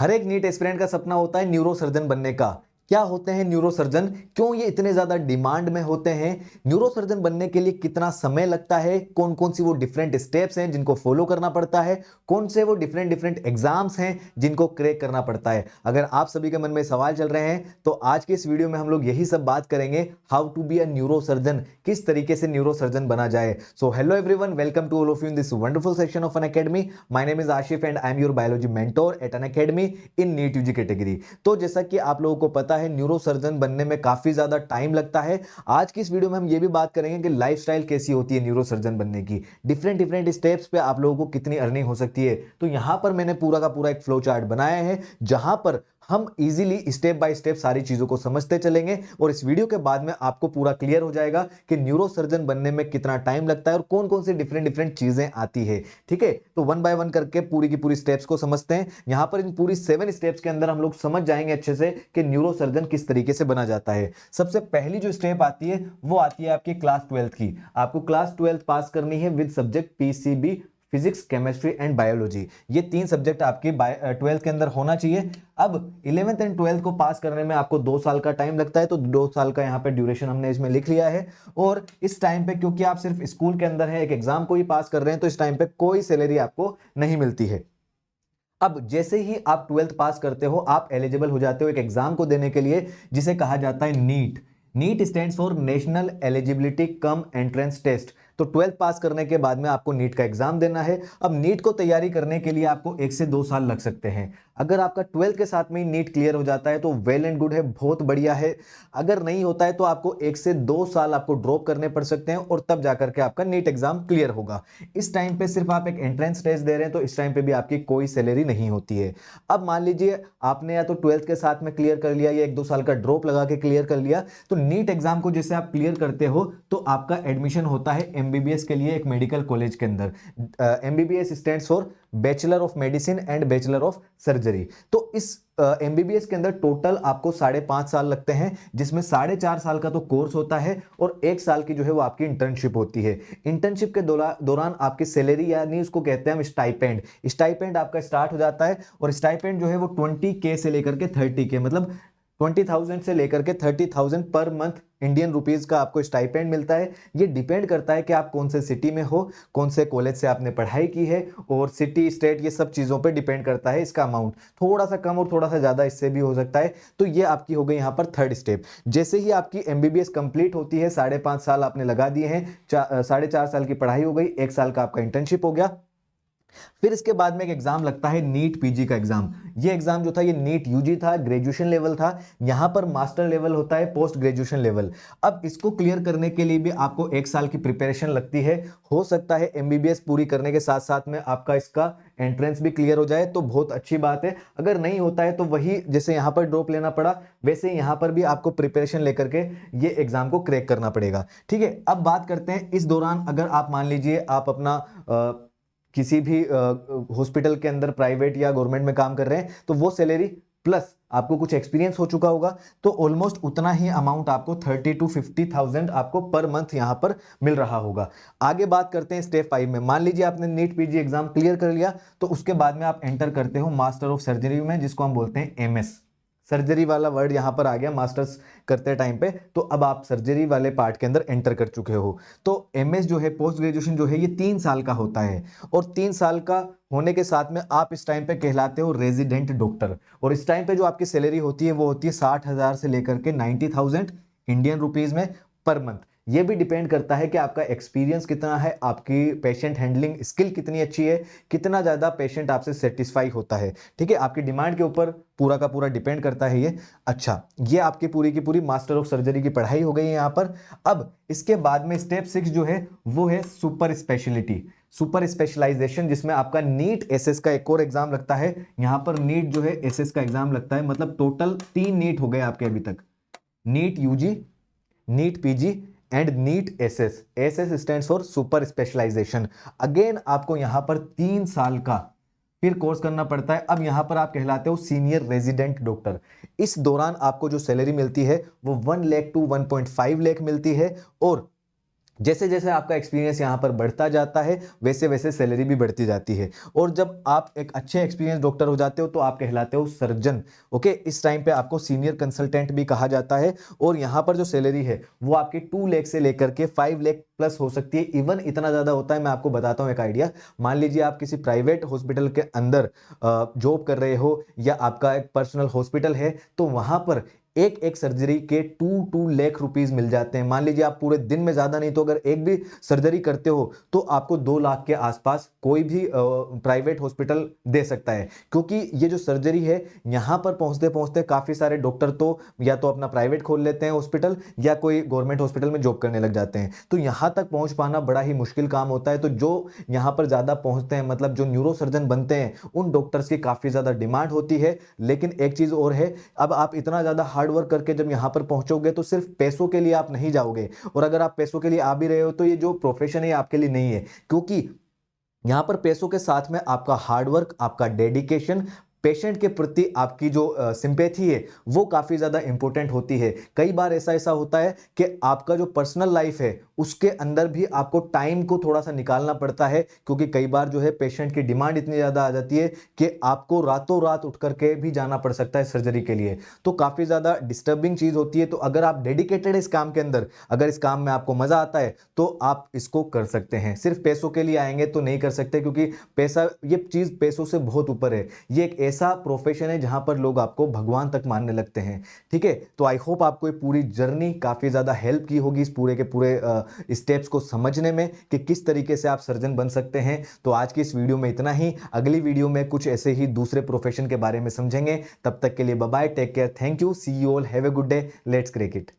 हर एक NEET aspirant का सपना होता है न्यूरो सर्जन बनने का। क्या होते हैं न्यूरो सर्जन, क्यों ये इतने ज्यादा डिमांड में होते हैं, न्यूरो सर्जन बनने के लिए कितना समय लगता है, कौन कौन सी वो डिफरेंट स्टेप्स हैं जिनको फॉलो करना पड़ता है, कौन से वो डिफरेंट डिफरेंट एग्जाम्स हैं जिनको क्रैक करना पड़ता है। अगर आप सभी के मन में सवाल चल रहे हैं तो आज के इस वीडियो में हम लोग यही सब बात करेंगे, how to be a neuro surgeon, किस तरीके से न्यूरो सर्जन बना जाए। So hello everyone, welcome to all of you in this wonderful section of Unacademy. My name is Asif and I am your biology mentor at Unacademy in NEET UG category. तो जैसा कि आप लोगों को पता है, neuro surgeon बनने में काफी ज्यादा टाइम लगता है। आज की इस वीडियो में हम ये भी बात करेंगे कि लाइफस्टाइल कैसी होती है न्यूरो सर्जन बनने की, डिफरेंट डिफरेंट स्टेप्स पे आप लोगों को कितनी अर्निंग हो सकती है। तो यहां पर मैंने पूरा का पूरा एक फ्लो चार्ट बनाया है जहां पर हम इजीली स्टेप बाय स्टेप सारी चीजों को समझते चलेंगे और इस वीडियो के बाद में आपको पूरा क्लियर हो जाएगा कि न्यूरो सर्जन बनने में कितना टाइम लगता है और कौन कौन सी डिफरेंट डिफरेंट चीजें आती है। ठीक है, तो वन बाय वन करके पूरी की पूरी स्टेप्स को समझते हैं। यहां पर इन पूरी 7 स्टेप्स के अंदर हम लोग समझ जाएंगे अच्छे से कि न्यूरो सर्जन किस तरीके से बना जाता है। सबसे पहली जो स्टेप आती है वो आती है आपकी क्लास 12th की। आपको क्लास 12th पास करनी है with subject PCB, physics, chemistry and biology. ये 3 सब्जेक्ट आपके 12th के अंदर होना चाहिए। अब 11th एंड 12th को पास करने में आपको 2 साल का टाइम लगता है, तो 2 साल का यहाँ पे ड्यूरेशन हमने इसमें लिख लिया है। और इस टाइम पे क्योंकि आप सिर्फ स्कूल के अंदर है, एक एग्जाम को ही पास कर रहे हैं, तो इस टाइम पे कोई सैलरी आपको नहीं मिलती है। अब जैसे ही आप 12th पास करते हो, आप एलिजिबल हो जाते हो एक एग्जाम को देने के लिए जिसे कहा जाता है NEET. NEET stands for national eligibility cum entrance test. तो 12th पास करने के बाद में आपको नीट का एग्जाम देना है। अब नीट को तैयारी करने के लिए आपको 1 से 2 साल लग सकते हैं। अगर आपका 12th के साथ में नीट क्लियर हो जाता है तो वेल एंड गुड है, बहुत बढ़िया है। अगर नहीं होता है तो आपको 1 से 2 साल आपको ड्रॉप करने पड़ सकते हैं और तब जाकर के आपका नीट एग्जाम क्लियर होगा। इस टाइम पे सिर्फ आप एक एंट्रेंस टेस्ट दे रहे हैं, तो इस टाइम पे भी आपकी कोई सैलरी नहीं होती है। अब मान लीजिए आपने या तो 12th के साथ में क्लियर कर लिया या 1-2 साल का ड्रॉप लगा के क्लियर कर लिया, तो नीट एग्जाम को जैसे आप क्लियर करते हो तो आपका एडमिशन होता है एमबीबीएस के लिए एक मेडिकल कॉलेज के अंदर। MBBS stands for bachelor of medicine and bachelor of surgery. तो इस एमबीबीएस के अंदर टोटल आपको 5.5 साल लगते हैं, जिसमें 4.5 साल का तो कोर्स होता है और 1 साल की जो है वो आपकी इंटर्नशिप होती है। इंटर्नशिप के दौरान आपकी सैलरी, यानी उसको कहते हैं हम स्टाइपेंड, स्टाइपेंड आपका स्टार्ट हो जाता है। और स्टाइपेंड जो है वो 20K से लेकर के 30K, मतलब 20,000 से लेकर के 30,000 पर मंथ इंडियन रुपीज का आपको स्टाइपेंड मिलता है। ये डिपेंड करता है कि आप कौन से सिटी में हो, कौन से कॉलेज से आपने पढ़ाई की है, और सिटी, स्टेट, ये सब चीजों पे डिपेंड करता है इसका अमाउंट। थोड़ा सा कम और थोड़ा सा ज्यादा इससे भी हो सकता है। तो ये आपकी हो गई यहाँ पर थर्ड स्टेप। जैसे ही आपकी एमबीबीएस कंप्लीट होती है, 5.5 साल आपने लगा दिए हैं, 4.5 साल की पढ़ाई हो गई, 1 साल का आपका इंटर्नशिप हो गया। फिर इसके बाद में एक एग्जाम लगता है नीट पीजी का एग्जाम। ये एग्जाम जो था ये नीट यूजी था, ग्रेजुएशन लेवल था। यहां पर मास्टर लेवल होता है, पोस्ट ग्रेजुएशन लेवल। अब इसको क्लियर करने के लिए भी आपको 1 साल की प्रिपरेशन लगती है। हो सकता है एमबीबीएस पूरी करने के साथ साथ में आपका इसका एंट्रेंस भी क्लियर हो जाए, तो बहुत अच्छी बात है। अगर नहीं होता है तो वही जैसे यहां पर ड्रॉप लेना पड़ा, वैसे यहां पर भी आपको प्रिपरेशन लेकर के ये एग्जाम को क्रैक करना पड़ेगा। ठीक है, अब बात करते हैं इस दौरान अगर आप मान लीजिए आप अपना किसी भी हॉस्पिटल के अंदर प्राइवेट या गवर्नमेंट में काम कर रहे हैं, तो वो सैलरी प्लस आपको कुछ एक्सपीरियंस हो चुका होगा, तो ऑलमोस्ट उतना ही अमाउंट आपको 30 to 50,000 आपको पर मंथ यहां पर मिल रहा होगा। आगे बात करते हैं स्टेप 5 में। मान लीजिए आपने नीट पीजी एग्जाम क्लियर कर लिया, तो उसके बाद में आप एंटर करते हो मास्टर ऑफ सर्जरी में, जिसको हम बोलते हैं एमएस। सर्जरी वाला वर्ड यहां पर आ गया मास्टर्स करते टाइम पे, तो अब आप सर्जरी वाले पार्ट के अंदर एंटर कर चुके हो। तो एमएस जो है, पोस्ट ग्रेजुएशन जो है, ये 3 साल का होता है। और 3 साल का होने के साथ में आप इस टाइम पे कहलाते हो रेजिडेंट डॉक्टर। और इस टाइम पे जो आपकी सैलरी होती है वो होती है 60,000 से लेकर के 90,000 इंडियन रुपीज में पर मंथ। ये भी डिपेंड करता है कि आपका एक्सपीरियंस कितना है, आपकी पेशेंट हैंडलिंग स्किल कितनी अच्छी है, कितना ज्यादा पेशेंट आपसे सेटिस्फाई होता है। ठीक है, आपकी डिमांड के ऊपर पूरा का पूरा डिपेंड करता है ये। अच्छा, ये आपकी पूरी की पूरी मास्टर ऑफ सर्जरी की पढ़ाई हो गई है यहाँ पर। अब इसके बाद में स्टेप 6 जो है वो है सुपर स्पेशलिटी, सुपर स्पेशलाइजेशन, जिसमें आपका नीट एसएस का एक और एग्जाम लगता है। यहाँ पर नीट जो है एसएस का एग्जाम लगता है, मतलब टोटल 3 नीट हो गए आपके अभी तक। NEET UG, NEET PG and NEET SS. SS stands for super specialisation. Again आपको यहां पर 3 साल का फिर कोर्स करना पड़ता है। अब यहां पर आप कहलाते हो सीनियर रेजिडेंट डॉक्टर। इस दौरान आपको जो सैलरी मिलती है वो 1 लाख टू 1.5 लाख मिलती है। और जैसे जैसे आपका एक्सपीरियंस यहाँ पर बढ़ता जाता है वैसे वैसे सैलरी भी बढ़ती जाती है। और जब आप एक अच्छे एक्सपीरियंस डॉक्टर हो जाते हो तो आप कहलाते हो सर्जन। ओके, इस टाइम पे आपको सीनियर कंसल्टेंट भी कहा जाता है। और यहाँ पर जो सैलरी है वो आपकी 2 लाख से लेकर के 5 लाख प्लस हो सकती है। इवन इतना ज़्यादा होता है, मैं आपको बताता हूँ एक आइडिया। मान लीजिए आप किसी प्राइवेट हॉस्पिटल के अंदर जॉब कर रहे हो या आपका एक पर्सनल हॉस्पिटल है, तो वहाँ पर एक एक सर्जरी के 2 लाख रुपीस मिल जाते हैं। मान लीजिए आप पूरे दिन में ज्यादा नहीं तो अगर एक भी सर्जरी करते हो तो आपको 2 लाख के आसपास कोई भी प्राइवेट हॉस्पिटल दे सकता है। क्योंकि ये जो सर्जरी है यहां पर पहुंचते पहुंचते काफी सारे डॉक्टर तो या तो अपना प्राइवेट खोल लेते हैं हॉस्पिटल या कोई गवर्नमेंट हॉस्पिटल में जॉब करने लग जाते हैं। तो यहां तक पहुंच पाना बड़ा ही मुश्किल काम होता है। तो जो यहां पर ज्यादा पहुंचते हैं, मतलब जो न्यूरो सर्जन बनते हैं, उन डॉक्टर्स की काफी ज्यादा डिमांड होती है। लेकिन एक चीज और है, अब आप इतना ज्यादा हार्ड वर्क करके जब यहां पर पहुंचोगे तो सिर्फ पैसों के लिए आप नहीं जाओगे। और अगर आप पैसों के लिए आ भी रहे हो तो ये जो प्रोफेशन है आपके लिए नहीं है। क्योंकि यहां पर पैसों के साथ में आपका हार्डवर्क, आपका डेडिकेशन, पेशेंट के प्रति आपकी जो सिंपैथी है वो काफी ज्यादा इंपॉर्टेंट होती है। कई बार ऐसा ऐसा होता है कि आपका जो पर्सनल लाइफ है उसके अंदर भी आपको टाइम को थोड़ा सा निकालना पड़ता है। क्योंकि कई बार जो है पेशेंट की डिमांड इतनी ज्यादा आ जाती है कि आपको रातों रात उठ करके भी जाना पड़ सकता है सर्जरी के लिए। तो काफी ज्यादा डिस्टर्बिंग चीज होती है। तो अगर आप डेडिकेटेड है इस काम के अंदर, अगर इस काम में आपको मजा आता है तो आप इसको कर सकते हैं। सिर्फ पैसों के लिए आएंगे तो नहीं कर सकते, क्योंकि पैसा, ये चीज पैसों से बहुत ऊपर है। ये एक ऐसा प्रोफेशन है जहां पर लोग आपको भगवान तक मानने लगते हैं। ठीक है, तो आई होप आपको ये पूरी जर्नी काफी ज्यादा हेल्प की होगी इस पूरे के पूरे स्टेप्स को समझने में कि किस तरीके से आप सर्जन बन सकते हैं। तो आज की इस वीडियो में इतना ही। अगली वीडियो में कुछ ऐसे ही दूसरे प्रोफेशन के बारे में समझेंगे। तब तक के लिए bye bye, take care, thank you, see you all, have a good day, let's crick it.